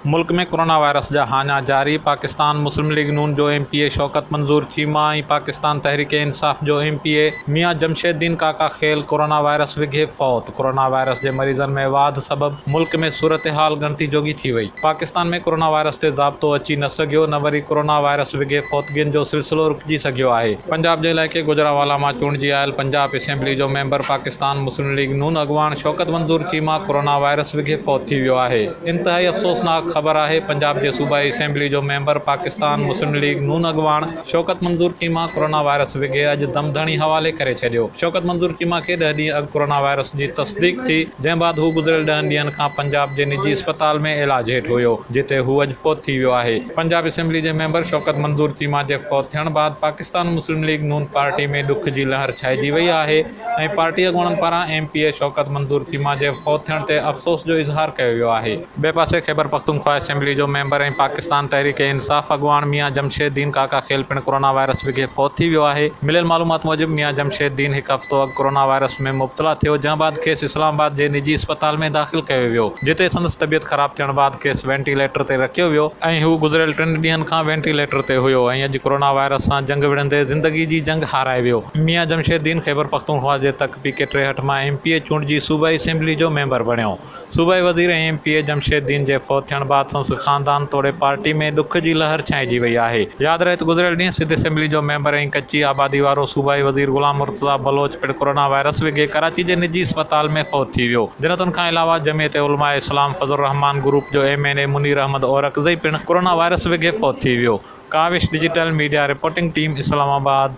मुल्क में corona virus जा हाना जारी। पाकिस्तान मुस्लिम लीग नून जो MPA शौकत मंजूर चीमा ऐं पाकिस्तान तहरीक इंसाफ जो MPA मियां जमशेददीन काका खेल कोरोना वायरस विघे फौत। कोरोना वायरस के मरीजन में वाध सबब मुल्क में सूरत हाल गणती जोगी थी वई। पाकिस्तान में कोरोना वायरस ते ज़ाब्तो अची न सघियो, न वरी कोरोना वायरस विघे फौतगियुनि जो सिलसिलो रुकिजी सघियो आहे। पंजाब जे इलाइक़े गुजरांवाला मां चूंडिजी आयल पंजाब असेंबली जो मेंबर पाकिस्तान मुस्लिम लीग नून अॻवान शौकत मंजूर चीमा कोरोना वायरस विघे फौत थी वियो आहे। इंतहाई अफ़सोसनाक ख़बर आहे। पंजाब के सूबाई असेंबली जो मेंबर पाकिस्तान मुस्लिम लीग नून अॻवान शौकत मंजूर चीमा कोरोना वायरस विघे अॼु दमधणी हवाले करे छॾियो। शौकत मंजूर चीमा खे 10 ॾींहं अॻु कोरोना वायरस जी तस्दीक थी, जंहिं बाद हू गुज़िरियल 10 ॾींहंनि खां पंजाब जे निजी अस्पताल में इलाज हेठि हुयो, जिते हू अॼु फौत थी वियो आहे। पंजाब असेंबली जे मेंबर शौकत मंजूर चीमा जे फौत थियण बाद पाकिस्तान मुस्लिम लीग नून पार्टी में ॾुख जी लहर छाइजी वई आहे ऐं पार्टी अॻुवाणनि पारां MPA शौकत मंजूर चीमा जे फौत थियण ते अफ़सोस जो इज़हार कयो वियो आहे। ॿिए पासे ख़ैबर पख्तूनख्वा असेंबली जो मेंबर ऐं पाकिस्तान तहरीक इंसाफ अॻुवान मियां जमशेददीन काका खेल पिणु कोरोना वायरस विघे फौत थी वियो आहे। मिलियल मालूमात मूजिबि मियां जमशेददीन हिकु हफ़्तो अॻु कोरोना वायरस में मुब्तला थियो, जंहिं बाद खेसि इस्लामाबाद जे निजी अस्पताल में दाख़िल कयो वियो, जिते संदसि तबियत ख़राब थियण बाद खेसि वेंटिलेटर ते रखियो वियो ऐं हू गुज़िरियल 3 ॾींहंनि खां वेंटिलेटर ते हुयो ऐं अॼु कोरोना वायरस सां जंग विढ़ंदे ज़िंदगी जी जंग हाराए वियो। मियां जमशेददीन ख़ैबर पख्तूनख्वा जे तकपीके 63 मां MPA चूंडिजी सूबाई असेंबली जो मेंबर बणियो। सूबाई वज़ीर ऐं MPA जमशेददीन जे फौत थियण बाद संदसि ख़ानदान तोड़े पार्टी में ॾुख जी लहर छाइजी वई आहे। यादि रहे त गुज़िरियल ॾींहुं सिंध असेंबली जो मेंबर ऐं कच्ची आबादी वारो सूबाई वज़ीर ग़ुलाम मुर्तज़ा बलोच पिणु कोरोना वायरस विघे कराची जे निजी अस्पताल में फौत थी वियो। जिनतुनि खां अलावा जमियत उलमा इस्लाम फज़लुर रहमान ग्रुप जो MNA मुनीर अहमद औरकज़ई पिणु कोरोना वायरस विघे फौत थी वियो। Kawish digital media reporting team, Islamabad.